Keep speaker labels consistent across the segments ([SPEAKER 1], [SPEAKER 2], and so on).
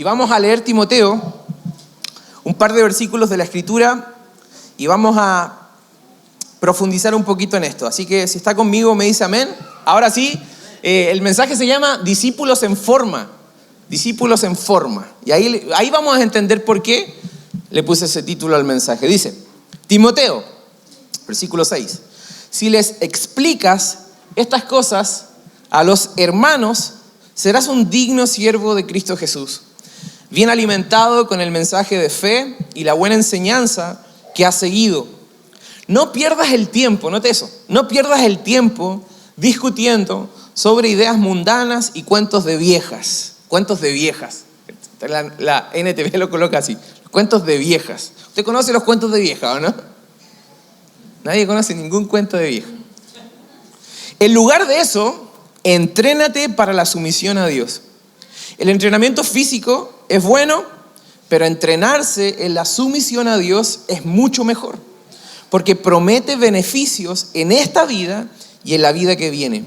[SPEAKER 1] y vamos a leer Timoteo, un par de versículos de la Escritura, y vamos a profundizar un poquito en esto. Así que si está conmigo me dice amén. Ahora sí, el mensaje se llama Discípulos en Forma. Discípulos en Forma. Y ahí vamos a entender por qué le puse ese título al mensaje. Dice, Timoteo, versículo 6. Si les explicas estas cosas a los hermanos, serás un digno siervo de Cristo Jesús, bien alimentado con el mensaje de fe y la buena enseñanza que has seguido. No pierdas el tiempo, note eso, no pierdas el tiempo discutiendo sobre ideas mundanas y cuentos de viejas. Cuentos de viejas. La NTV lo coloca así, cuentos de viejas. ¿Usted conoce los cuentos de vieja o no? Nadie conoce ningún cuento de vieja. En lugar de eso, entrénate para la sumisión a Dios. El entrenamiento físico es bueno, pero entrenarse en la sumisión a Dios es mucho mejor, porque promete beneficios en esta vida y en la vida que viene.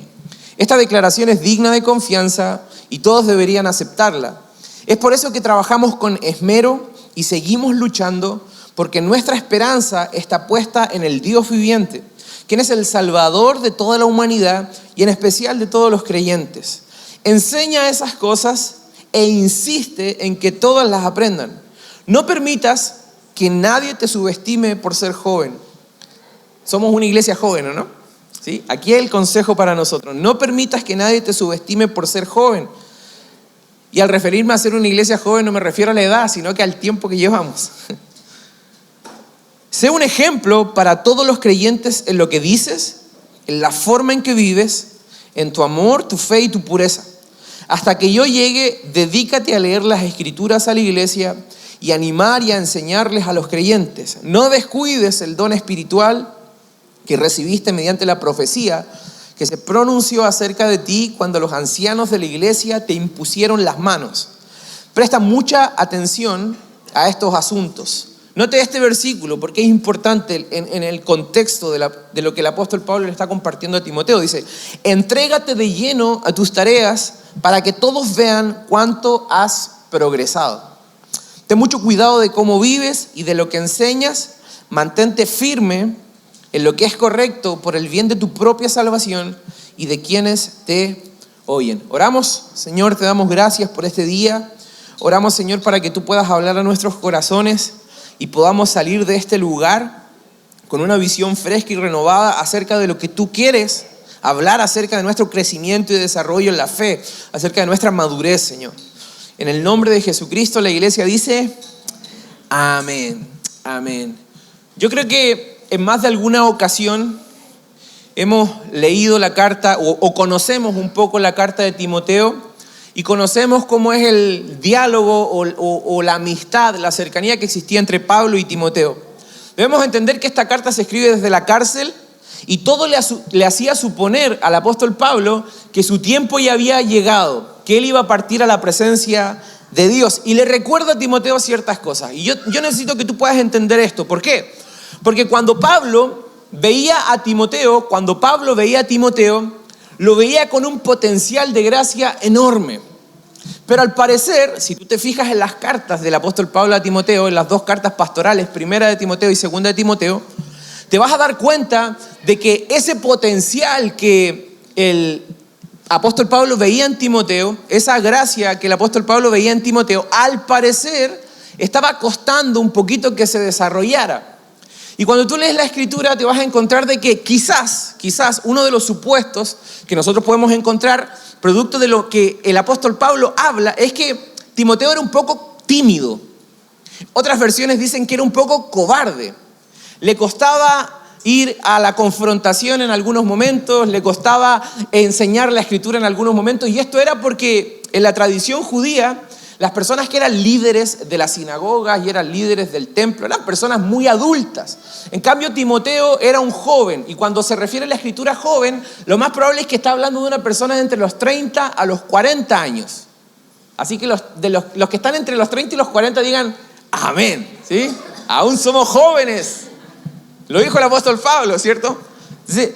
[SPEAKER 1] Esta declaración es digna de confianza y todos deberían aceptarla. Es por eso que trabajamos con esmero y seguimos luchando, porque nuestra esperanza está puesta en el Dios viviente, quien es el Salvador de toda la humanidad y en especial de todos los creyentes. Enseña esas cosas e insiste en que todas las aprendan. No permitas que nadie te subestime por ser joven. Somos una iglesia joven, ¿no? ¿Sí? Aquí hay el consejo para nosotros. No permitas que nadie te subestime por ser joven. Y al referirme a ser una iglesia joven no me refiero a la edad, sino que al tiempo que llevamos. Sé un ejemplo para todos los creyentes en lo que dices, en la forma en que vives, en tu amor, tu fe y tu pureza. Hasta que yo llegue, dedícate a leer las Escrituras a la iglesia y animar y a enseñarles a los creyentes. No descuides el don espiritual que recibiste mediante la profecía que se pronunció acerca de ti cuando los ancianos de la iglesia te impusieron las manos. Presta mucha atención a estos asuntos. Note este versículo porque es importante en el contexto de lo que el apóstol Pablo le está compartiendo a Timoteo. Dice, entrégate de lleno a tus tareas para que todos vean cuánto has progresado. Ten mucho cuidado de cómo vives y de lo que enseñas. Mantente firme en lo que es correcto por el bien de tu propia salvación y de quienes te oyen. Oramos, Señor, te damos gracias por este día. Oramos, Señor, para que tú puedas hablar a nuestros corazones y podamos salir de este lugar con una visión fresca y renovada acerca de lo que tú quieres hablar, acerca de nuestro crecimiento y desarrollo en la fe, acerca de nuestra madurez, Señor. En el nombre de Jesucristo, la iglesia dice, amén, amén. Yo creo que en más de alguna ocasión hemos leído la carta o conocemos un poco la carta de Timoteo y conocemos cómo es el diálogo o la amistad, la cercanía que existía entre Pablo y Timoteo. Debemos entender que esta carta se escribe desde la cárcel y todo le hacía suponer al apóstol Pablo que su tiempo ya había llegado, que él iba a partir a la presencia de Dios. Y le recuerda a Timoteo ciertas cosas. Y yo necesito que tú puedas entender esto. ¿Por qué? Porque cuando Pablo veía a Timoteo, lo veía con un potencial de gracia enorme. Pero al parecer, si tú te fijas en las cartas del apóstol Pablo a Timoteo, en las dos cartas pastorales, primera de Timoteo y segunda de Timoteo, te vas a dar cuenta de que ese potencial que el apóstol Pablo veía en Timoteo, esa gracia que el apóstol Pablo veía en Timoteo, al parecer estaba costando un poquito que se desarrollara. Y cuando tú lees la Escritura te vas a encontrar de que quizás uno de los supuestos que nosotros podemos encontrar, producto de lo que el apóstol Pablo habla, es que Timoteo era un poco tímido. Otras versiones dicen que era un poco cobarde. Le costaba ir a la confrontación en algunos momentos, le costaba enseñar la Escritura en algunos momentos, y esto era porque en la tradición judía, las personas que eran líderes de las sinagogas y eran líderes del templo eran personas muy adultas. En cambio, Timoteo era un joven, y cuando se refiere a la Escritura joven, lo más probable es que está hablando de una persona de entre los 30 a los 40 años. Así que los que están entre los 30 y los 40 digan amén, ¿sí? Aún somos jóvenes. Lo dijo el apóstol Pablo, ¿cierto? Entonces,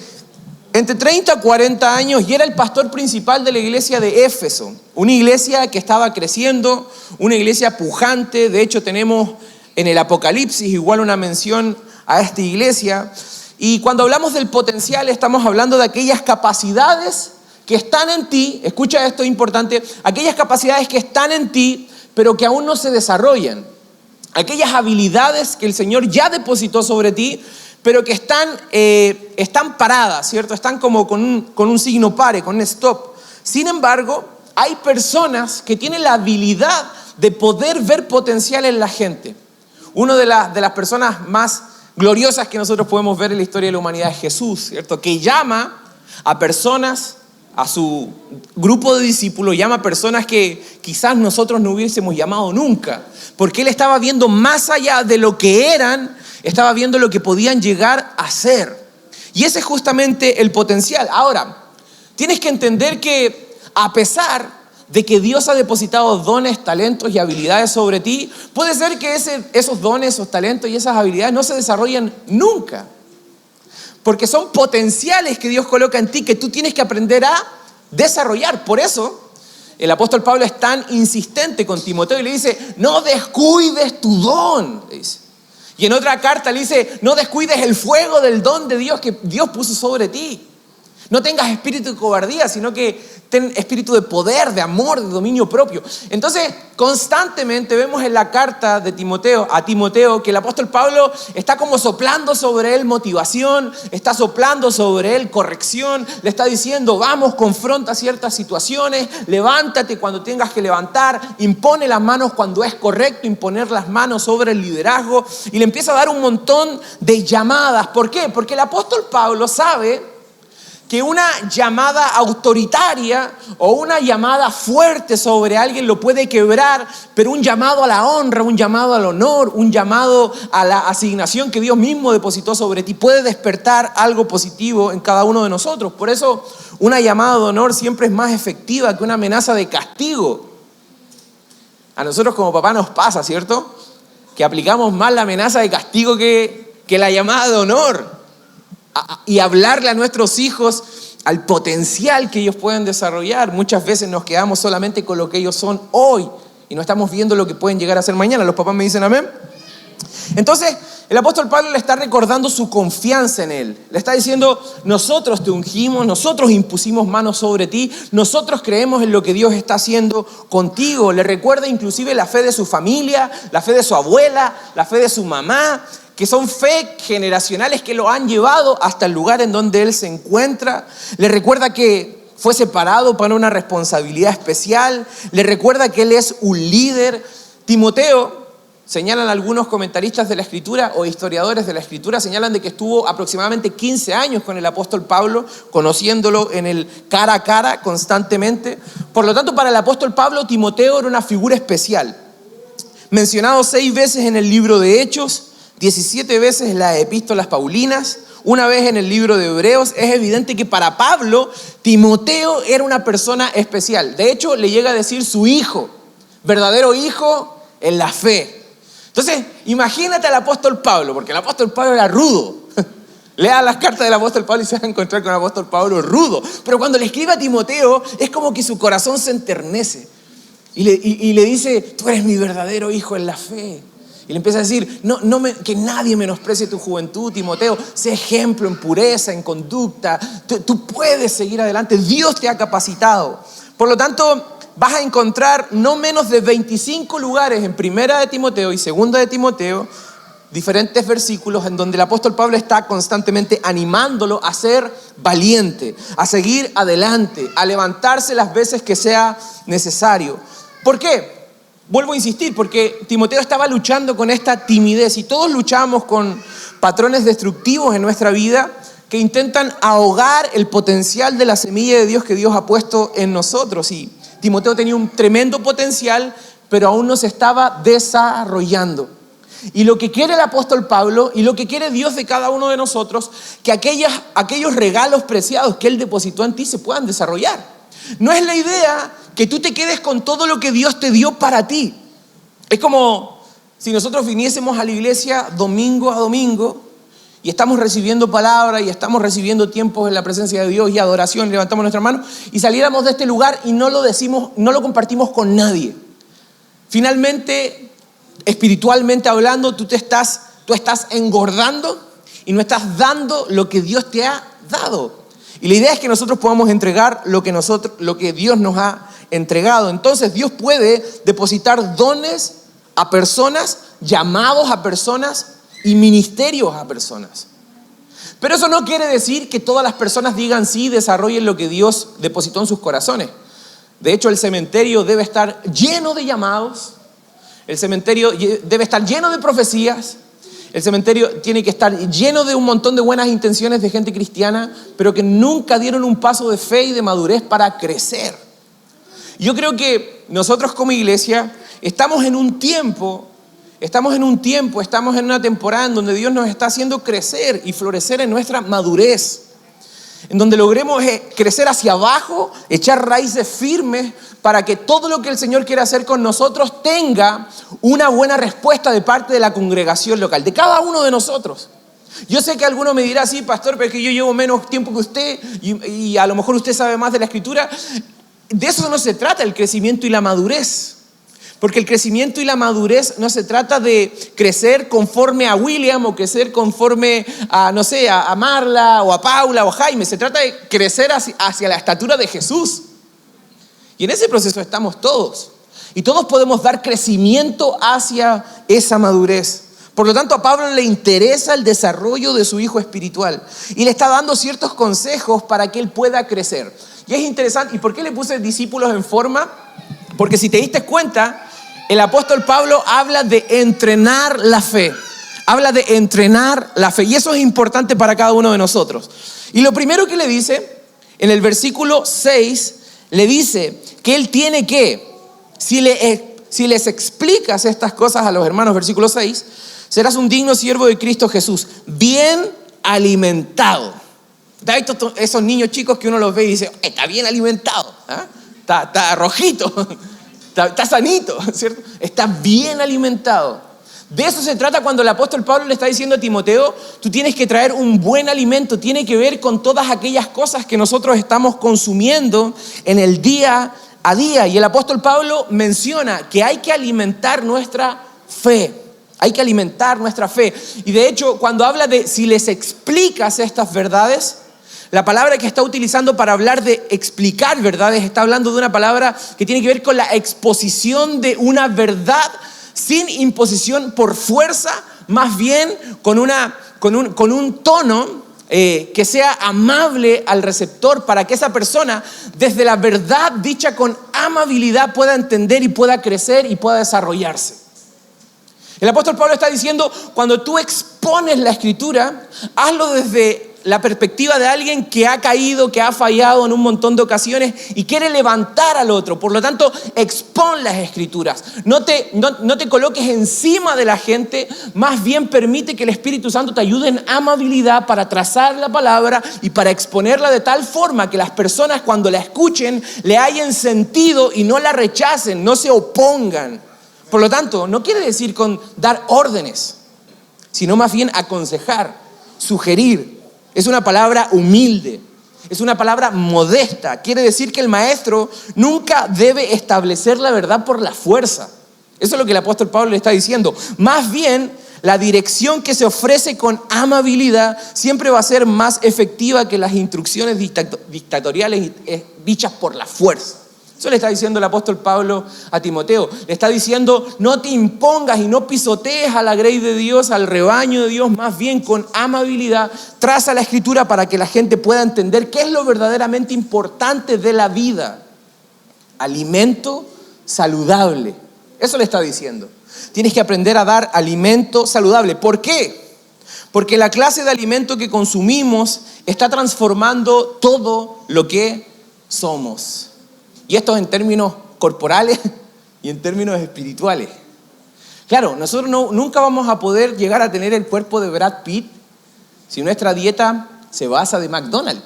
[SPEAKER 1] entre 30 a 40 años y era el pastor principal de la iglesia de Éfeso. Una iglesia que estaba creciendo, una iglesia pujante. De hecho, tenemos en el Apocalipsis igual una mención a esta iglesia. Y cuando hablamos del potencial, estamos hablando de aquellas capacidades que están en ti. Escucha esto, es importante. Aquellas capacidades que están en ti, pero que aún no se desarrollan. Aquellas habilidades que el Señor ya depositó sobre ti, pero que están paradas, ¿cierto? Están como con un signo pare, con un stop. Sin embargo, hay personas que tienen la habilidad de poder ver potencial en la gente. Una de las personas más gloriosas que nosotros podemos ver en la historia de la humanidad es Jesús, ¿cierto? Que llama a personas, a su grupo de discípulos, llama a personas que quizás nosotros no hubiésemos llamado nunca, porque Él estaba viendo más allá de lo que eran, estaba viendo lo que podían llegar a ser. Y ese es justamente el potencial. Ahora, tienes que entender que a pesar de que Dios ha depositado dones, talentos y habilidades sobre ti, puede ser que esos dones, esos talentos y esas habilidades no se desarrollen nunca. Porque son potenciales que Dios coloca en ti que tú tienes que aprender a desarrollar. Por eso el apóstol Pablo es tan insistente con Timoteo y le dice: no descuides tu don, le dice. Y en otra carta le dice: no descuides el fuego del don de Dios que Dios puso sobre ti. No tengas espíritu de cobardía, sino que ten espíritu de poder, de amor, de dominio propio. Entonces, constantemente vemos en la carta de a Timoteo, que el apóstol Pablo está como soplando sobre él motivación, está soplando sobre él corrección, le está diciendo: vamos, confronta ciertas situaciones, levántate cuando tengas que levantar, impone las manos cuando es correcto imponer las manos sobre el liderazgo, y le empieza a dar un montón de llamadas. ¿Por qué? Porque el apóstol Pablo sabe que una llamada autoritaria o una llamada fuerte sobre alguien lo puede quebrar, pero un llamado a la honra, un llamado al honor, un llamado a la asignación que Dios mismo depositó sobre ti puede despertar algo positivo en cada uno de nosotros. Por eso una llamada de honor siempre es más efectiva que una amenaza de castigo. A nosotros como papá nos pasa, ¿cierto? Que aplicamos más la amenaza de castigo que la llamada de honor. Y hablarle a nuestros hijos al potencial que ellos pueden desarrollar. Muchas veces nos quedamos solamente con lo que ellos son hoy y no estamos viendo lo que pueden llegar a ser mañana. ¿Los papás me dicen amén? Entonces, el apóstol Pablo le está recordando su confianza en él. Le está diciendo: nosotros te ungimos, nosotros impusimos manos sobre ti, nosotros creemos en lo que Dios está haciendo contigo. Le recuerda inclusive la fe de su familia, la fe de su abuela, la fe de su mamá, que son fe generacionales que lo han llevado hasta el lugar en donde él se encuentra. Le recuerda que fue separado para una responsabilidad especial. Le recuerda que él es un líder. Timoteo, señalan algunos comentaristas de la Escritura o historiadores de la Escritura, señalan de que estuvo aproximadamente 15 años con el apóstol Pablo, conociéndolo en el cara a cara constantemente. Por lo tanto, para el apóstol Pablo, Timoteo era una figura especial. Mencionado 6 veces en el libro de Hechos, 17 veces en las epístolas paulinas, una vez en el libro de Hebreos. Es evidente que para Pablo, Timoteo era una persona especial. De hecho, le llega a decir su hijo, verdadero hijo en la fe. Entonces, imagínate al apóstol Pablo, porque el apóstol Pablo era rudo. Lea las cartas del apóstol Pablo y se va a encontrar con el apóstol Pablo rudo. Pero cuando le escribe a Timoteo, es como que su corazón se enternece. Y le dice: tú eres mi verdadero hijo en la fe. Y le empieza a decir: que nadie menosprecie tu juventud, Timoteo. Sé ejemplo en pureza, en conducta. Tú puedes seguir adelante. Dios te ha capacitado. Por lo tanto, vas a encontrar no menos de 25 lugares en Primera de Timoteo y Segunda de Timoteo, diferentes versículos en donde el apóstol Pablo está constantemente animándolo a ser valiente, a seguir adelante, a levantarse las veces que sea necesario. ¿Por qué? Vuelvo a insistir, porque Timoteo estaba luchando con esta timidez y todos luchamos con patrones destructivos en nuestra vida que intentan ahogar el potencial de la semilla de Dios que Dios ha puesto en nosotros. Y Timoteo tenía un tremendo potencial, pero aún no se estaba desarrollando. Y lo que quiere el apóstol Pablo y lo que quiere Dios de cada uno de nosotros, que aquellos regalos preciados que Él depositó en ti se puedan desarrollar. No es la idea que tú te quedes con todo lo que Dios te dio para ti. Es como si nosotros viniésemos a la iglesia domingo a domingo y estamos recibiendo palabra y estamos recibiendo tiempos en la presencia de Dios y adoración, levantamos nuestras manos y saliéramos de este lugar y no lo decimos, no lo compartimos con nadie. Finalmente, espiritualmente hablando, tú estás engordando y no estás dando lo que Dios te ha dado. Y la idea es que nosotros podamos entregar lo que Dios nos ha entregado. Entonces Dios puede depositar dones a personas, llamados a personas y ministerios a personas. Pero eso no quiere decir que todas las personas digan sí y desarrollen lo que Dios depositó en sus corazones. De hecho, el cementerio debe estar lleno de llamados, el cementerio debe estar lleno de profecías, el cementerio tiene que estar lleno de un montón de buenas intenciones de gente cristiana, pero que nunca dieron un paso de fe y de madurez para crecer. Yo creo que nosotros como iglesia estamos en una temporada en donde Dios nos está haciendo crecer y florecer en nuestra madurez, en donde logremos crecer hacia abajo, echar raíces firmes para que todo lo que el Señor quiere hacer con nosotros tenga una buena respuesta de parte de la congregación local, de cada uno de nosotros. Yo sé que alguno me dirá, sí, pastor, pero es que yo llevo menos tiempo que usted y a lo mejor usted sabe más de la Escritura. De eso no se trata el crecimiento y la madurez. Porque el crecimiento y la madurez no se trata de crecer conforme a William o crecer conforme a, no sé, a Marla o a Paula o a Jaime. Se trata de crecer hacia la estatura de Jesús. Y en ese proceso estamos todos. Y todos podemos dar crecimiento hacia esa madurez. Por lo tanto, a Pablo le interesa el desarrollo de su hijo espiritual. Y le está dando ciertos consejos para que él pueda crecer. Y es interesante. ¿Y por qué le puse discípulos en forma? Porque si te diste cuenta, el apóstol Pablo habla de entrenar la fe. Habla de entrenar la fe. Y eso es importante para cada uno de nosotros. Y lo primero que le dice, en el versículo 6, le dice que él tiene que, si les explicas estas cosas a los hermanos, versículo 6, serás un digno siervo de Cristo Jesús, bien alimentado. ¿Te has visto esos niños chicos que uno los ve y dice, está bien alimentado? ¿Ah? Está rojito, está sanito, ¿cierto? Está bien alimentado. De eso se trata cuando el apóstol Pablo le está diciendo a Timoteo, tú tienes que traer un buen alimento, tiene que ver con todas aquellas cosas que nosotros estamos consumiendo en el día a día. Y el apóstol Pablo menciona que hay que alimentar nuestra fe. Hay que alimentar nuestra fe. Y de hecho, cuando habla de si les explicas estas verdades, la palabra que está utilizando para hablar de explicar verdades, está hablando de una palabra que tiene que ver con la exposición de una verdad sin imposición por fuerza, más bien con un tono que sea amable al receptor para que esa persona, desde la verdad dicha con amabilidad, pueda entender y pueda crecer y pueda desarrollarse. El apóstol Pablo está diciendo, cuando tú expones la Escritura, hazlo desde la perspectiva de alguien que ha caído, que ha fallado en un montón de ocasiones y quiere levantar al otro. Por lo tanto, expon las Escrituras. No te coloques encima de la gente, más bien permite que el Espíritu Santo te ayude en amabilidad para trazar la palabra y para exponerla de tal forma que las personas cuando la escuchen le hayan sentido y no la rechacen, no se opongan. Por lo tanto, no quiere decir con dar órdenes, sino más bien aconsejar, sugerir. Es una palabra humilde, es una palabra modesta. Quiere decir que el maestro nunca debe establecer la verdad por la fuerza. Eso es lo que el apóstol Pablo le está diciendo. Más bien, la dirección que se ofrece con amabilidad siempre va a ser más efectiva que las instrucciones dictatoriales dichas por la fuerza. Eso le está diciendo el apóstol Pablo a Timoteo. Le está diciendo, no te impongas y no pisotees a la grey de Dios, al rebaño de Dios, más bien con amabilidad. Traza la Escritura para que la gente pueda entender qué es lo verdaderamente importante de la vida. Alimento saludable. Eso le está diciendo. Tienes que aprender a dar alimento saludable. ¿Por qué? Porque la clase de alimento que consumimos está transformando todo lo que somos. Y esto en términos corporales y en términos espirituales. Claro, nosotros nunca vamos a poder llegar a tener el cuerpo de Brad Pitt si nuestra dieta se basa de McDonald's.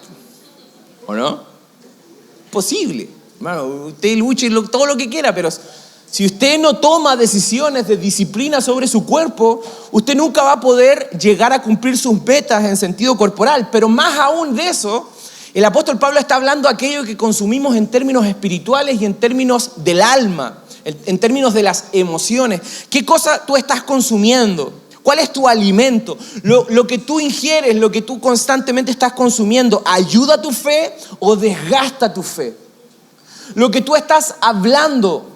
[SPEAKER 1] ¿O no? Posible. Bueno, usted luche todo lo que quiera, pero Si usted no toma decisiones de disciplina sobre su cuerpo, usted nunca va a poder llegar a cumplir sus metas en sentido corporal. Pero más aún de eso, el apóstol Pablo está hablando de aquello que consumimos en términos espirituales y en términos del alma, en términos de las emociones. ¿Qué cosa tú estás consumiendo? ¿Cuál es tu alimento? Lo que tú ingieres, lo que tú constantemente estás consumiendo, ¿ayuda a tu fe o desgasta tu fe? Lo que tú estás hablando,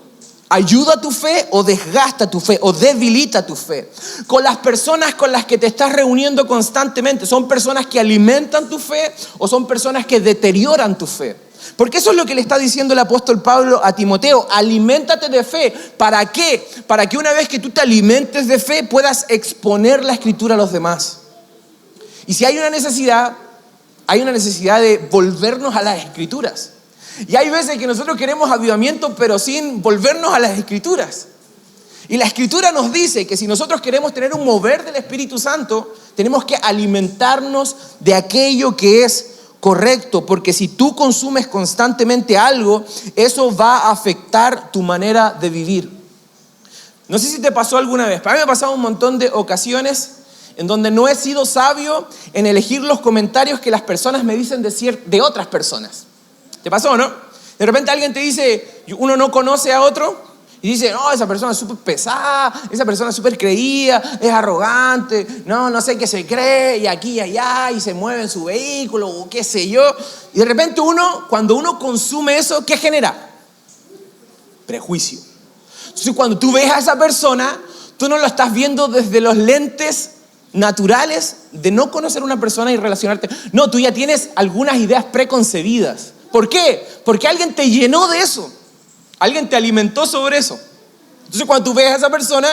[SPEAKER 1] ¿ayuda a tu fe o desgasta tu fe o debilita tu fe? Con las personas con las que te estás reuniendo constantemente, ¿son personas que alimentan tu fe o son personas que deterioran tu fe? Porque eso es lo que le está diciendo el apóstol Pablo a Timoteo. Aliméntate de fe. ¿Para qué? Para que una vez que tú te alimentes de fe puedas exponer la Escritura a los demás. Y si hay una necesidad de volvernos a las Escrituras. Y hay veces que nosotros queremos avivamiento, pero sin volvernos a las Escrituras. Y la Escritura nos dice que si nosotros queremos tener un mover del Espíritu Santo, tenemos que alimentarnos de aquello que es correcto. Porque si tú consumes constantemente algo, eso va a afectar tu manera de vivir. No sé si te pasó alguna vez. Para mí me ha pasado un montón de ocasiones en donde no he sido sabio en elegir los comentarios que las personas me dicen de otras personas. ¿Te pasó, no? De repente alguien te dice, uno no conoce a otro y dice, no, esa persona es súper pesada, esa persona es súper creída, es arrogante, no sé qué se cree, y aquí y allá, y se mueve en su vehículo, o qué sé yo. Y de repente cuando uno consume eso, ¿qué genera? Prejuicio. Entonces cuando tú ves a esa persona, tú no lo estás viendo desde los lentes naturales de no conocer a una persona y relacionarte. No, tú ya tienes algunas ideas preconcebidas. ¿Por qué? Porque alguien te llenó de eso. Alguien te alimentó sobre eso. Entonces cuando tú ves a esa persona,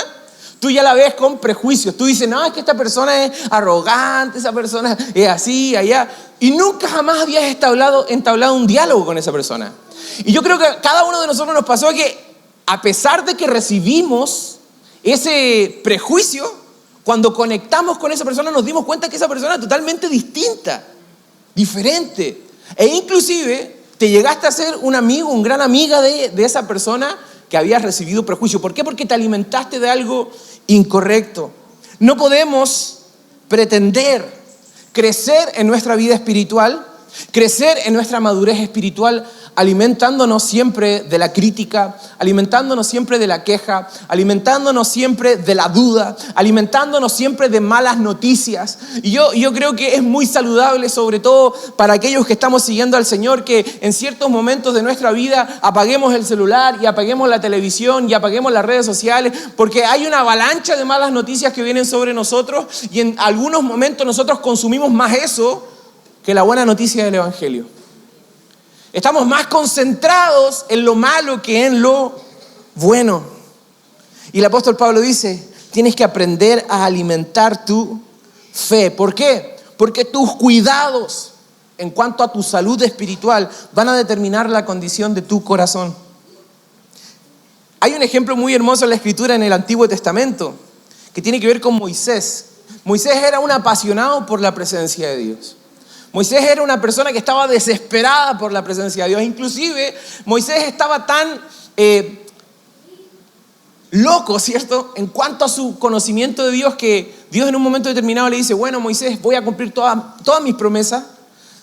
[SPEAKER 1] tú ya la ves con prejuicios. Tú dices, no, es que esta persona es arrogante, esa persona es así, allá. Y nunca jamás habías entablado un diálogo con esa persona. Y yo creo que a cada uno de nosotros nos pasó que a pesar de que recibimos ese prejuicio, cuando conectamos con esa persona nos dimos cuenta que esa persona es totalmente distinta, diferente. E inclusive te llegaste a ser un amigo, una gran amiga de esa persona que había recibido prejuicio. ¿Por qué? Porque te alimentaste de algo incorrecto. No podemos pretender crecer en nuestra vida espiritual, crecer en nuestra madurez espiritual, alimentándonos siempre de la crítica, alimentándonos siempre de la queja, alimentándonos siempre de la duda, alimentándonos siempre de malas noticias. Y yo creo que es muy saludable, sobre todo para aquellos que estamos siguiendo al Señor, que en ciertos momentos de nuestra vida apaguemos el celular y apaguemos la televisión y apaguemos las redes sociales, porque hay una avalancha de malas noticias que vienen sobre nosotros y en algunos momentos nosotros consumimos más eso que la buena noticia del Evangelio. Estamos más concentrados en lo malo que en lo bueno. Y el apóstol Pablo dice, tienes que aprender a alimentar tu fe. ¿Por qué? Porque tus cuidados en cuanto a tu salud espiritual van a determinar la condición de tu corazón. Hay un ejemplo muy hermoso en la Escritura en el Antiguo Testamento que tiene que ver con Moisés. Moisés era un apasionado por la presencia de Dios. Moisés era una persona que estaba desesperada por la presencia de Dios. Inclusive, Moisés estaba tan loco, ¿cierto?, en cuanto a su conocimiento de Dios, que Dios en un momento determinado le dice, bueno, Moisés, voy a cumplir todas mis promesas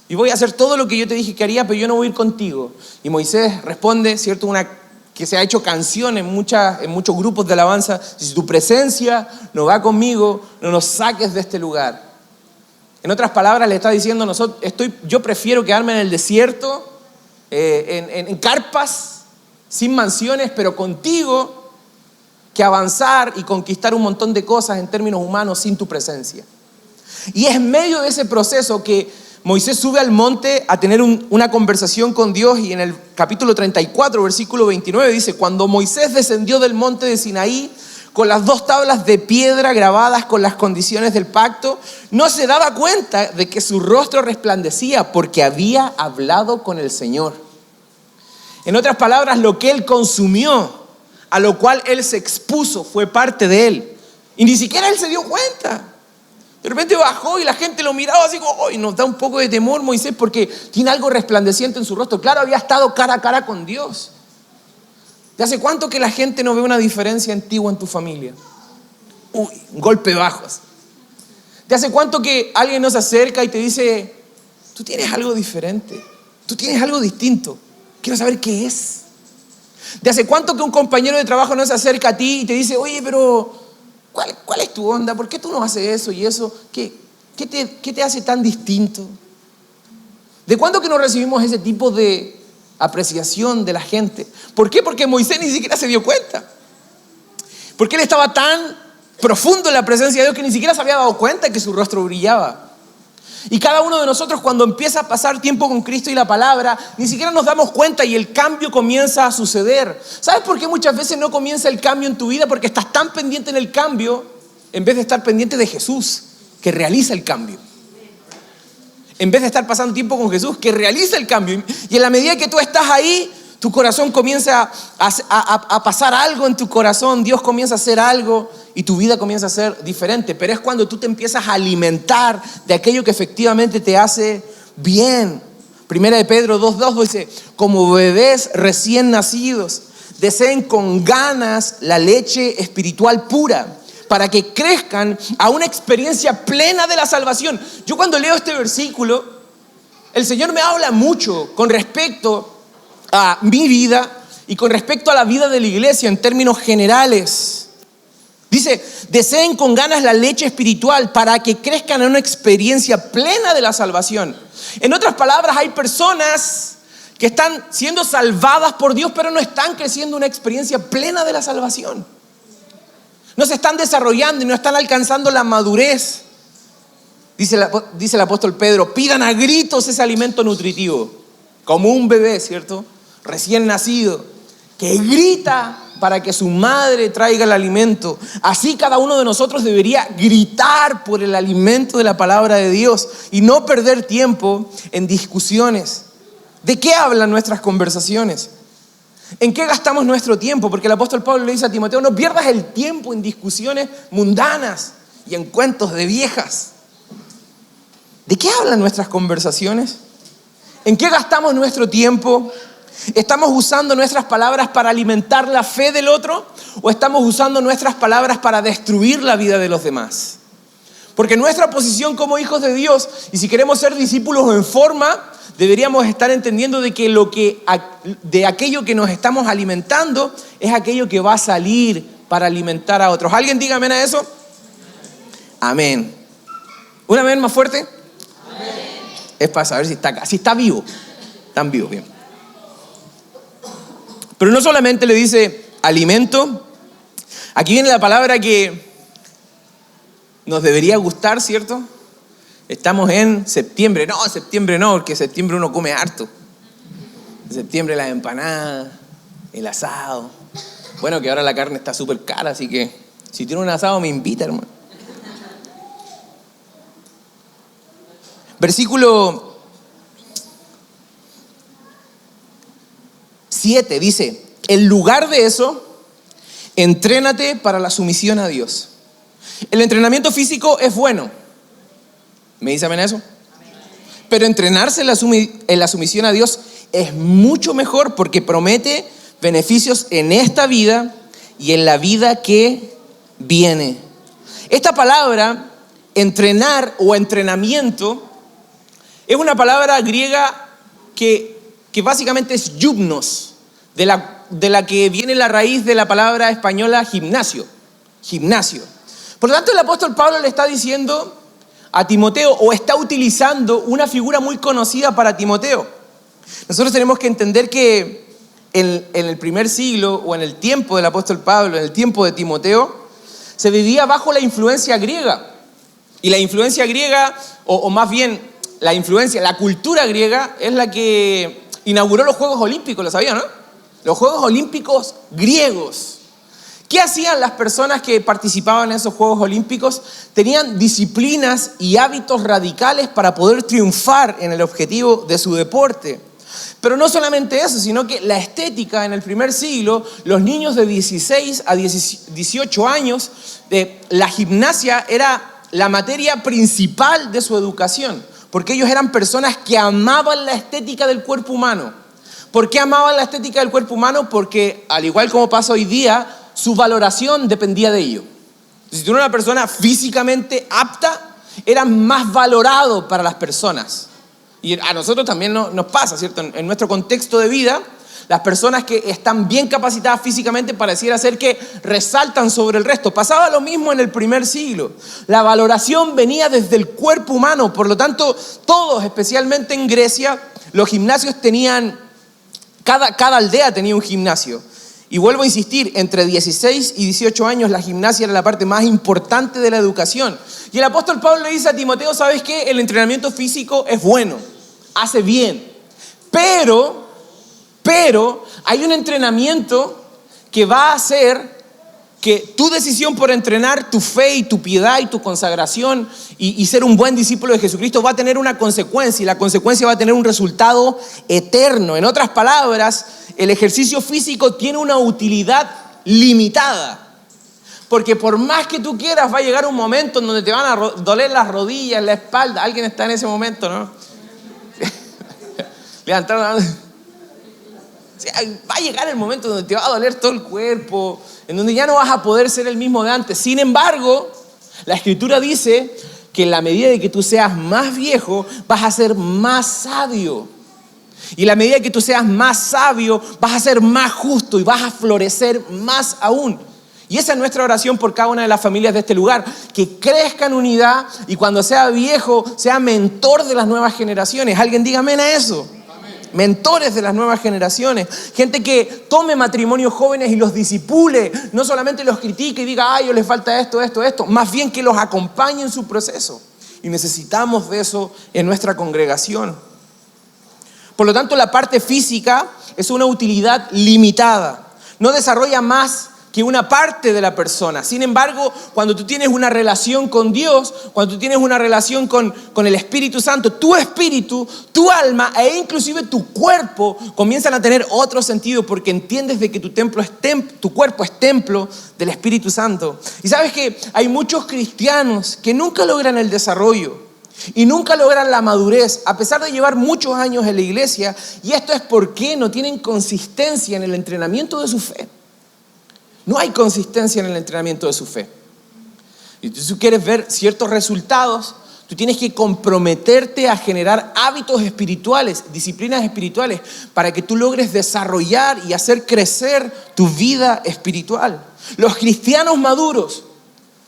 [SPEAKER 1] y voy a hacer todo lo que yo te dije que haría, pero yo no voy a ir contigo. Y Moisés responde, ¿cierto?, que se ha hecho canción en muchos grupos de alabanza, si tu presencia no va conmigo, no nos saques de este lugar. En otras palabras, le está diciendo, yo prefiero quedarme en el desierto, en carpas, sin mansiones, pero contigo, que avanzar y conquistar un montón de cosas en términos humanos sin tu presencia. Y es en medio de ese proceso que Moisés sube al monte a tener una conversación con Dios, y en el capítulo 34, versículo 29 dice, cuando Moisés descendió del monte de Sinaí, con las 2 tablas de piedra grabadas con las condiciones del pacto, no se daba cuenta de que su rostro resplandecía porque había hablado con el Señor. En otras palabras, lo que él consumió, a lo cual él se expuso, fue parte de él. Y ni siquiera él se dio cuenta. De repente bajó y la gente lo miraba así como, y nos da un poco de temor Moisés porque tiene algo resplandeciente en su rostro. Claro, había estado cara a cara con Dios. ¿De hace cuánto que la gente no ve una diferencia en ti o en tu familia? Uy, golpes bajos. ¿De hace cuánto que alguien nos acerca y te dice, tú tienes algo diferente, tú tienes algo distinto, quiero saber qué es? ¿De hace cuánto que un compañero de trabajo no se acerca a ti y te dice, oye, pero ¿cuál es tu onda? ¿Por qué tú no haces eso y eso? ¿Qué te hace tan distinto? ¿De cuándo que no recibimos ese tipo de apreciación de la gente? ¿Por qué? Porque Moisés ni siquiera se dio cuenta. Porque él estaba tan profundo en la presencia de Dios que ni siquiera se había dado cuenta que su rostro brillaba. Y cada uno de nosotros, cuando empieza a pasar tiempo con Cristo y la palabra, ni siquiera nos damos cuenta y el cambio comienza a suceder. ¿Sabes por qué muchas veces no comienza el cambio en tu vida? Porque estás tan pendiente en el cambio en vez de estar pendiente de Jesús, que realiza el cambio. En vez de estar pasando tiempo con Jesús, que realiza el cambio. Y en la medida que tú estás ahí, tu corazón comienza a pasar algo en tu corazón. Dios comienza a hacer algo y tu vida comienza a ser diferente. Pero es cuando tú te empiezas a alimentar de aquello que efectivamente te hace bien. Primera de Pedro 2:2 dice, como bebés recién nacidos, deseen con ganas la leche espiritual pura, para que crezcan a una experiencia plena de la salvación. Yo cuando leo este versículo, el Señor me habla mucho con respecto a mi vida y con respecto a la vida de la iglesia en términos generales. Dice, deseen con ganas la leche espiritual para que crezcan en una experiencia plena de la salvación. En otras palabras, hay personas que están siendo salvadas por Dios, pero no están creciendo una experiencia plena de la salvación. No se están desarrollando y no están alcanzando la madurez. Dice el apóstol Pedro, pidan a gritos ese alimento nutritivo, como un bebé, ¿cierto? Recién nacido, que grita para que su madre traiga el alimento. Así cada uno de nosotros debería gritar por el alimento de la palabra de Dios y no perder tiempo en discusiones. ¿De qué hablan nuestras conversaciones? ¿En qué gastamos nuestro tiempo? Porque el apóstol Pablo le dice a Timoteo, no pierdas el tiempo en discusiones mundanas y en cuentos de viejas. ¿De qué hablan nuestras conversaciones? ¿En qué gastamos nuestro tiempo? ¿Estamos usando nuestras palabras para alimentar la fe del otro? ¿O estamos usando nuestras palabras para destruir la vida de los demás? Porque nuestra posición como hijos de Dios, y si queremos ser discípulos en forma, deberíamos estar entendiendo de que de aquello que nos estamos alimentando es aquello que va a salir para alimentar a otros. ¿Alguien diga amén a eso? Amén. ¿Un amén más fuerte? Amén. Es para saber si está acá, si está vivo. Están vivos, bien. Pero no solamente le dice alimento. Aquí viene la palabra que nos debería gustar, ¿cierto? Estamos en septiembre. No, septiembre no, porque en septiembre uno come harto. En septiembre las empanadas, el asado. Bueno, que ahora la carne está súper cara, así que si tiene un asado me invita, hermano. Versículo 7 dice, en lugar de eso, entrénate para la sumisión a Dios. El entrenamiento físico es bueno. ¿Me dice amén a eso? Pero entrenarse en la sumisión a Dios es mucho mejor porque promete beneficios en esta vida y en la vida que viene. Esta palabra, entrenar o entrenamiento, es una palabra griega que básicamente es yumnos, de la que viene la raíz de la palabra española gimnasio. Por lo tanto, el apóstol Pablo le está diciendo a Timoteo, o está utilizando una figura muy conocida para Timoteo. Nosotros tenemos que entender que en el primer siglo, o en el tiempo del apóstol Pablo, en el tiempo de Timoteo, se vivía bajo la influencia griega. Y la influencia griega, o más bien la cultura griega, es la que inauguró los Juegos Olímpicos, ¿lo sabían, no? Los Juegos Olímpicos griegos. ¿Qué hacían las personas que participaban en esos Juegos Olímpicos? Tenían disciplinas y hábitos radicales para poder triunfar en el objetivo de su deporte. Pero no solamente eso, sino que la estética en el primer siglo, los niños de 16 a 18 años, la gimnasia era la materia principal de su educación, porque ellos eran personas que amaban la estética del cuerpo humano. ¿Por qué amaban la estética del cuerpo humano? Porque, al igual como pasa hoy día, su valoración dependía de ello. Si tú eras una persona físicamente apta, eras más valorado para las personas. Y a nosotros también nos pasa, ¿cierto? En nuestro contexto de vida, las personas que están bien capacitadas físicamente pareciera ser que resaltan sobre el resto. Pasaba lo mismo en el primer siglo. La valoración venía desde el cuerpo humano. Por lo tanto, todos, especialmente en Grecia, los gimnasios tenían, cada aldea tenía un gimnasio. Y vuelvo a insistir, entre 16 y 18 años la gimnasia era la parte más importante de la educación. Y el apóstol Pablo le dice a Timoteo, ¿sabes qué? El entrenamiento físico es bueno, hace bien. Pero hay un entrenamiento que va a hacer que tu decisión por entrenar tu fe y tu piedad y tu consagración y ser un buen discípulo de Jesucristo va a tener una consecuencia, y la consecuencia va a tener un resultado eterno. En otras palabras, el ejercicio físico tiene una utilidad limitada. Porque por más que tú quieras, va a llegar un momento en donde te van a doler las rodillas, la espalda. Alguien está en ese momento, ¿no? Levantar la mano. Va a llegar el momento donde te va a doler todo el cuerpo, en donde ya no vas a poder ser el mismo de antes. Sin embargo, la Escritura dice que en la medida de que tú seas más viejo, vas a ser más sabio. Y en la medida que tú seas más sabio, vas a ser más justo y vas a florecer más aún. Y esa es nuestra oración por cada una de las familias de este lugar, que crezca en unidad y cuando sea viejo, sea mentor de las nuevas generaciones. Alguien diga amén a eso. Mentores de las nuevas generaciones, gente que tome matrimonios jóvenes y los disipule, no solamente los critique y diga, ay, les falta esto, más bien que los acompañe en su proceso. Y necesitamos de eso en nuestra congregación. Por lo tanto, la parte física es una utilidad limitada, no desarrolla más que una parte de la persona. Sin embargo, cuando tú tienes una relación con Dios, cuando tú tienes una relación con el Espíritu Santo, tu espíritu, tu alma e inclusive tu cuerpo comienzan a tener otro sentido, porque entiendes de que tu cuerpo es templo del Espíritu Santo. Y sabes que hay muchos cristianos que nunca logran el desarrollo y nunca logran la madurez, a pesar de llevar muchos años en la iglesia, y esto es porque no tienen consistencia en el entrenamiento de su fe. No hay consistencia en el entrenamiento de su fe. Y si tú quieres ver ciertos resultados, tú tienes que comprometerte a generar hábitos espirituales, disciplinas espirituales, para que tú logres desarrollar y hacer crecer tu vida espiritual. Los cristianos maduros,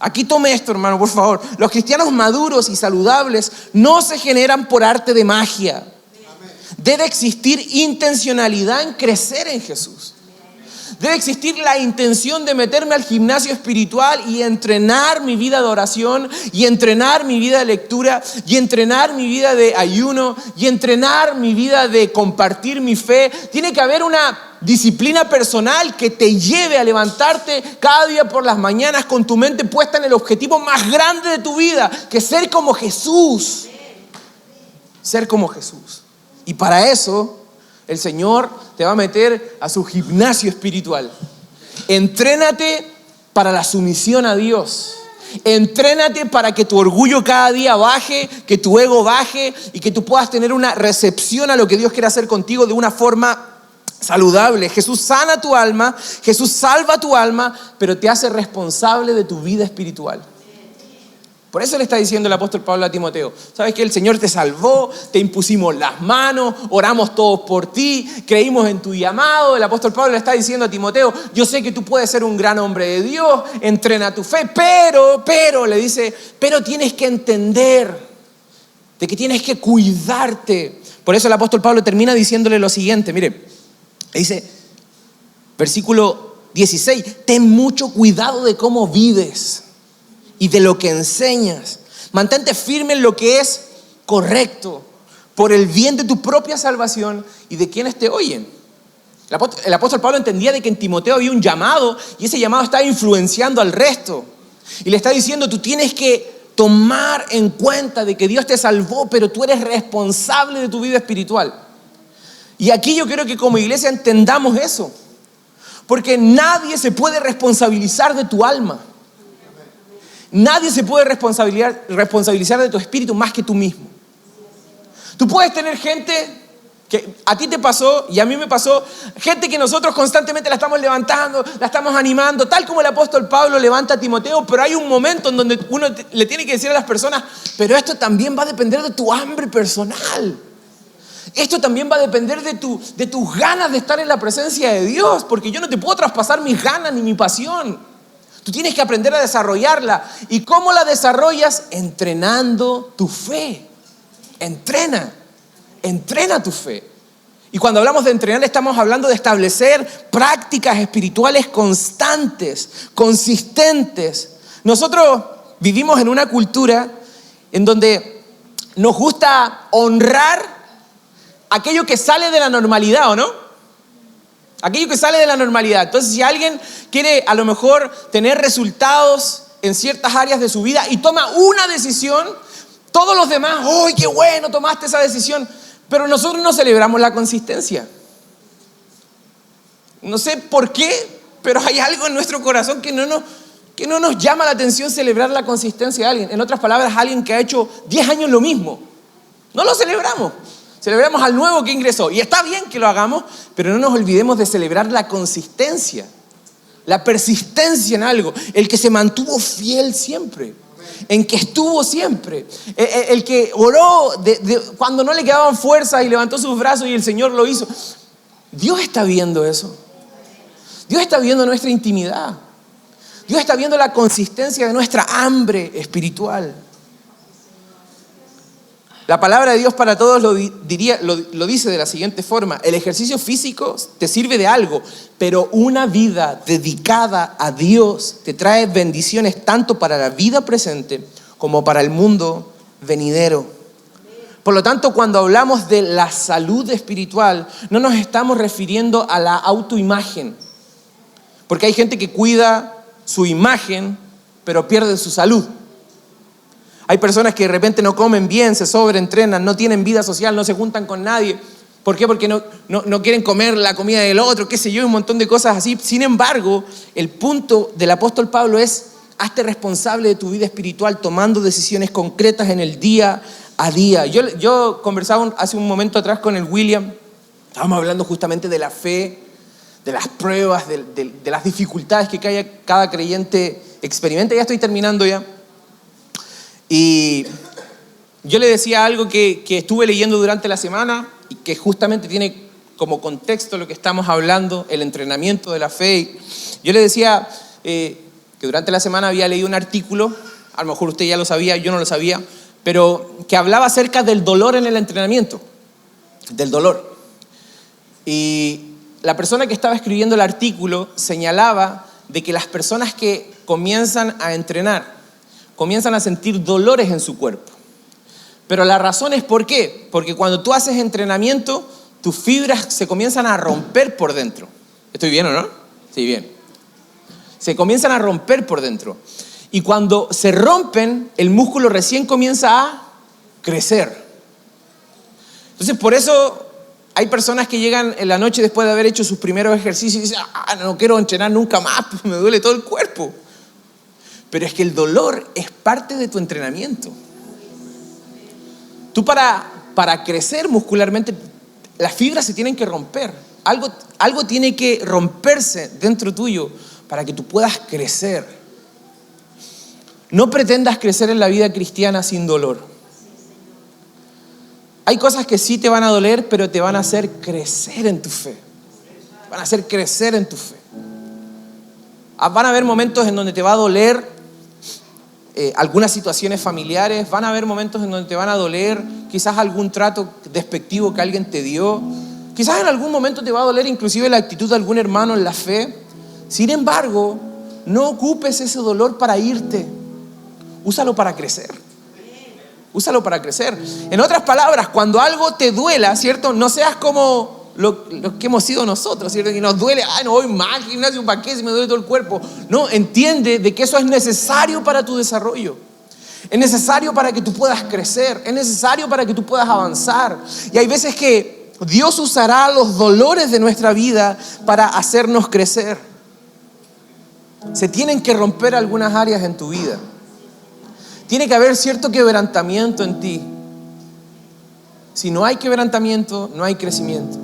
[SPEAKER 1] aquí tome esto, hermano, por favor. Los cristianos maduros y saludables no se generan por arte de magia. Debe existir intencionalidad en crecer en Jesús. Debe existir la intención de meterme al gimnasio espiritual y entrenar mi vida de oración, y entrenar mi vida de lectura, y entrenar mi vida de ayuno, y entrenar mi vida de compartir mi fe. Tiene que haber una disciplina personal que te lleve a levantarte cada día por las mañanas con tu mente puesta en el objetivo más grande de tu vida, que es ser como Jesús. Ser como Jesús. Y para eso el Señor te va a meter a su gimnasio espiritual. Entrénate para la sumisión a Dios. Entrénate para que tu orgullo cada día baje, que tu ego baje y que tú puedas tener una recepción a lo que Dios quiere hacer contigo de una forma saludable. Jesús sana tu alma, Jesús salva tu alma, pero te hace responsable de tu vida espiritual. Por eso le está diciendo el apóstol Pablo a Timoteo, ¿sabes que el Señor te salvó? Te impusimos las manos, oramos todos por ti, creímos en tu llamado. El apóstol Pablo le está diciendo a Timoteo, yo sé que tú puedes ser un gran hombre de Dios, entrena tu fe, pero, le dice, pero tienes que entender de que tienes que cuidarte. Por eso el apóstol Pablo termina diciéndole lo siguiente, mire, le dice, versículo 16, ten mucho cuidado de cómo vives y de lo que enseñas. Mantente firme en lo que es correcto, por el bien de tu propia salvación y de quienes te oyen. El apóstol Pablo entendía de que en Timoteo había un llamado, y ese llamado estaba influenciando al resto. Y le está diciendo, tú tienes que tomar en cuenta de que Dios te salvó, pero tú eres responsable de tu vida espiritual. Y aquí yo quiero que como iglesia entendamos eso, porque nadie se puede responsabilizar de tu alma. Nadie se puede responsabilizar de tu espíritu más que tú mismo. Tú puedes tener gente Que a ti te pasó y a mí me pasó, gente que nosotros constantemente la estamos levantando, la estamos animando, tal como el apóstol Pablo levanta a Timoteo, pero hay un momento en donde uno le tiene que decir a las personas, pero esto también va a depender de tu hambre personal. Esto también va a depender de tus ganas de estar en la presencia de Dios, porque yo no te puedo traspasar mis ganas ni mi pasión. Tú tienes que aprender a desarrollarla. ¿Y cómo la desarrollas? Entrenando tu fe. Entrena tu fe. Y cuando hablamos de entrenar, estamos hablando de establecer prácticas espirituales constantes, consistentes. Nosotros vivimos en una cultura en donde nos gusta honrar aquello que sale de la normalidad, ¿o no? Aquello que sale de la normalidad. Entonces, si alguien quiere a lo mejor tener resultados en ciertas áreas de su vida y toma una decisión, todos los demás, ¡ay, qué bueno, tomaste esa decisión! Pero nosotros no celebramos la consistencia. No sé por qué, pero hay algo en nuestro corazón que no nos llama la atención celebrar la consistencia de alguien. En otras palabras, alguien que ha hecho 10 años lo mismo. No lo celebramos. Celebramos al nuevo que ingresó. Y está bien que lo hagamos, pero no nos olvidemos de celebrar la consistencia, la persistencia en algo. El que se mantuvo fiel siempre, en que estuvo siempre, el que oró cuando no le quedaban fuerzas y levantó sus brazos y el Señor lo hizo. Dios está viendo eso. Dios está viendo nuestra intimidad. Dios está viendo la consistencia de nuestra hambre espiritual. La palabra de Dios para todos lo dice de la siguiente forma: el ejercicio físico te sirve de algo, pero una vida dedicada a Dios te trae bendiciones tanto para la vida presente como para el mundo venidero. Por lo tanto, cuando hablamos de la salud espiritual, no nos estamos refiriendo a la autoimagen, porque hay gente que cuida su imagen, pero pierde su salud. Hay personas que de repente no comen bien, se sobreentrenan, no tienen vida social, no se juntan con nadie. ¿Por qué? Porque no quieren comer la comida del otro, qué sé yo, un montón de cosas así. Sin embargo, el punto del apóstol Pablo es: hazte responsable de tu vida espiritual tomando decisiones concretas en el día a día. Yo conversaba hace un momento atrás con el William. Estábamos hablando justamente de la fe, de las pruebas, de las dificultades que cada creyente experimenta. Ya estoy terminando ya. Y yo le decía algo que estuve leyendo durante la semana y que justamente tiene como contexto lo que estamos hablando, el entrenamiento de la fe. Yo le decía que durante la semana había leído un artículo, a lo mejor usted ya lo sabía, yo no lo sabía, pero que hablaba acerca del dolor en el entrenamiento, del dolor. Y la persona que estaba escribiendo el artículo señalaba de que las personas que comienzan a entrenar comienzan a sentir dolores en su cuerpo. Pero la razón es ¿por qué? Porque cuando tú haces entrenamiento, tus fibras se comienzan a romper por dentro. ¿Estoy bien o no? Sí, bien. Se comienzan a romper por dentro. Y cuando se rompen, el músculo recién comienza a crecer. Entonces, por eso hay personas que llegan en la noche después de haber hecho sus primeros ejercicios y dicen: no quiero entrenar nunca más, me duele todo el cuerpo. Pero es que el dolor es parte de tu entrenamiento. Tú para crecer muscularmente, las fibras se tienen que romper. Algo tiene que romperse dentro tuyo para que tú puedas crecer. No pretendas crecer en la vida cristiana sin dolor. Hay cosas que sí te van a doler, pero te van a hacer crecer en tu fe. Van a hacer crecer en tu fe. Van a haber momentos en donde te va a doler algunas situaciones familiares, van a haber momentos en donde te van a doler quizás algún trato despectivo que alguien te dio, quizás en algún momento te va a doler inclusive la actitud de algún hermano en la fe. Sin embargo, no ocupes ese dolor para irte, úsalo para crecer. Úsalo para crecer. En otras palabras, cuando algo te duela, ¿cierto? No seas como lo que hemos sido nosotros, ¿cierto? Que nos duele, no voy más al gimnasio, ¿para qué? Si me duele todo el cuerpo. No, entiende de que eso es necesario para tu desarrollo. Es necesario para que tú puedas crecer. Es necesario para que tú puedas avanzar. Y hay veces que Dios usará los dolores de nuestra vida para hacernos crecer. Se tienen que romper algunas áreas en tu vida. Tiene que haber cierto quebrantamiento en ti. Si no hay quebrantamiento, no hay crecimiento.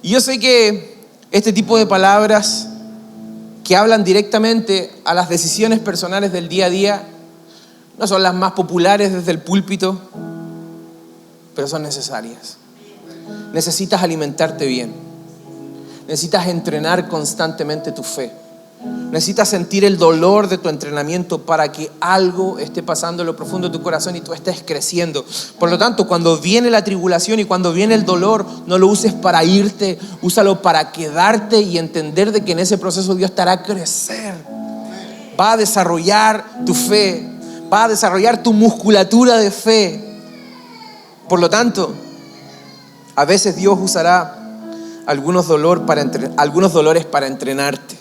[SPEAKER 1] Y yo sé que este tipo de palabras que hablan directamente a las decisiones personales del día a día no son las más populares desde el púlpito, pero son necesarias. Necesitas alimentarte bien. Necesitas entrenar constantemente tu fe. Necesitas sentir el dolor de tu entrenamiento para que algo esté pasando en lo profundo de tu corazón y tú estés creciendo. Por lo tanto, cuando viene la tribulación y cuando viene el dolor, no lo uses para irte, úsalo para quedarte y entender de que en ese proceso Dios te hará crecer. Va a desarrollar tu fe, va a desarrollar tu musculatura de fe. Por lo tanto, a veces Dios usará algunos dolores para entrenarte.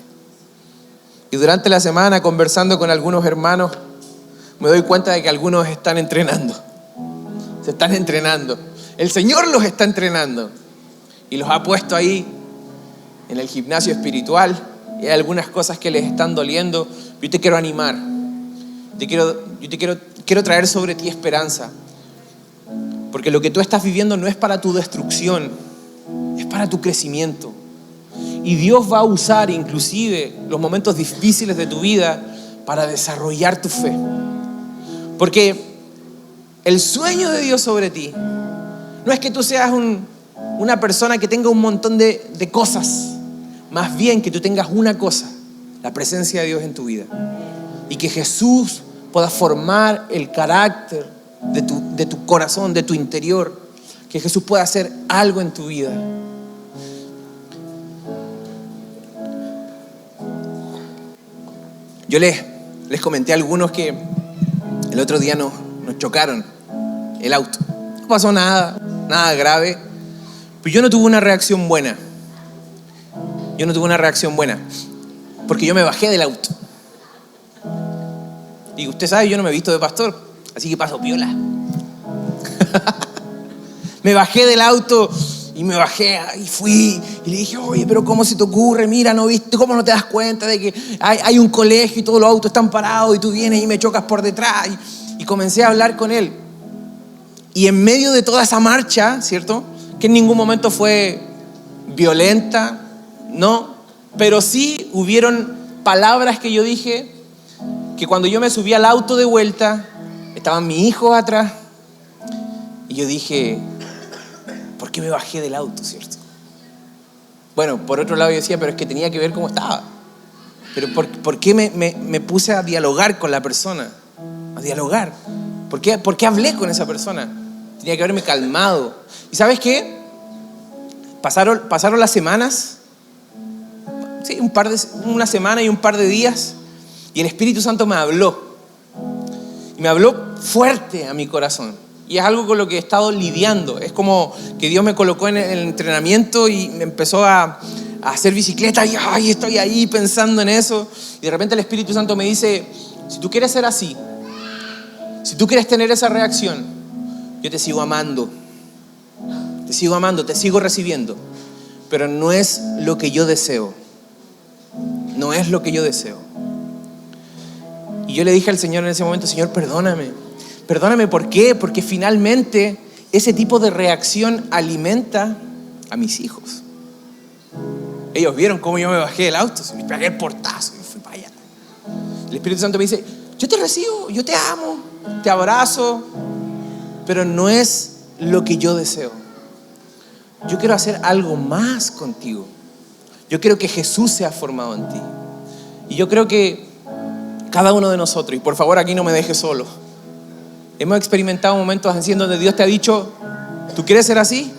[SPEAKER 1] Y durante la semana, conversando con algunos hermanos, me doy cuenta de que algunos están entrenando. Se están entrenando. El Señor los está entrenando. Y los ha puesto ahí en el gimnasio espiritual. Y hay algunas cosas que les están doliendo. Yo te quiero animar. Quiero traer sobre ti esperanza. Porque lo que tú estás viviendo no es para tu destrucción, es para tu crecimiento. Y Dios va a usar inclusive los momentos difíciles de tu vida para desarrollar tu fe. Porque el sueño de Dios sobre ti no es que tú seas una persona que tenga un montón de cosas. Más bien que tú tengas una cosa, la presencia de Dios en tu vida. Y que Jesús pueda formar el carácter de tu corazón, de tu interior. Que Jesús pueda hacer algo en tu vida. Yo les comenté a algunos que el otro día nos chocaron el auto. No pasó nada grave, pero yo no tuve una reacción buena. Porque yo me bajé del auto. Y usted sabe, yo no me he visto de pastor, así que paso piola. Me bajé del auto y me bajé y fui y le dije, oye, pero ¿cómo se te ocurre? Mira, ¿no viste? ¿Cómo no te das cuenta de que hay un colegio y todos los autos están parados y tú vienes y me chocas por detrás? Y comencé a hablar con él. Y en medio de toda esa marcha, ¿cierto? Que en ningún momento fue violenta, ¿no? Pero sí hubieron palabras que yo dije, que cuando yo me subí al auto de vuelta, estaban mis hijos atrás. Y yo dije, ¿por qué me bajé del auto, cierto? Bueno, por otro lado yo decía, pero es que tenía que ver cómo estaba. Pero ¿por qué me puse a dialogar con la persona? A dialogar. ¿Por qué hablé con esa persona? Tenía que haberme calmado. ¿Y sabes qué? Pasaron las semanas. Sí, una semana y un par de días. Y el Espíritu Santo me habló. Y me habló fuerte a mi corazón. Y es algo con lo que he estado lidiando. Es como que Dios me colocó en el entrenamiento y me empezó a hacer bicicleta y estoy ahí pensando en eso. Y de repente el Espíritu Santo me dice, si tú quieres ser así, si tú quieres tener esa reacción, yo te sigo amando. Te sigo amando, te sigo recibiendo. Pero no es lo que yo deseo. No es lo que yo deseo. Y yo le dije al Señor en ese momento, Señor, perdóname. Perdóname, ¿por qué? Porque finalmente ese tipo de reacción alimenta a mis hijos. Ellos vieron cómo yo me bajé del auto, me pegué el portazo y fui para allá. El Espíritu Santo me dice, yo te recibo, yo te amo, te abrazo, pero no es lo que yo deseo. Yo quiero hacer algo más contigo. Yo quiero que Jesús sea formado en ti. Y yo creo que cada uno de nosotros, y por favor aquí no me dejes solo, hemos experimentado momentos así en donde Dios te ha dicho, ¿tú quieres ser así?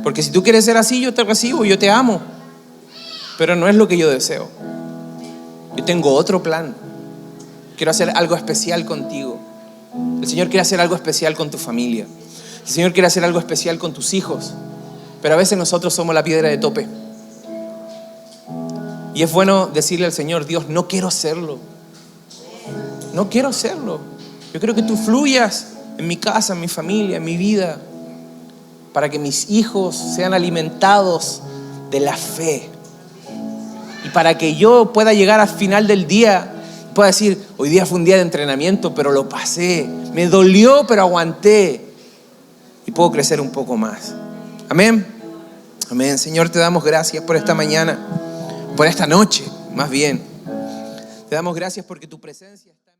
[SPEAKER 1] Porque si tú quieres ser así, yo te recibo, yo te amo. Pero no es lo que yo deseo. Yo tengo otro plan. Quiero hacer algo especial contigo. El Señor quiere hacer algo especial con tu familia. El Señor quiere hacer algo especial con tus hijos. Pero a veces nosotros somos la piedra de tope. Y es bueno decirle al Señor, Dios, no quiero hacerlo. No quiero hacerlo. Yo quiero que tú fluyas en mi casa, en mi familia, en mi vida, para que mis hijos sean alimentados de la fe. Y para que yo pueda llegar al final del día pueda decir, hoy día fue un día de entrenamiento, pero lo pasé. Me dolió, pero aguanté. Y puedo crecer un poco más. Amén. Amén. Señor, te damos gracias por esta mañana, por esta noche, más bien. Te damos gracias porque tu presencia está...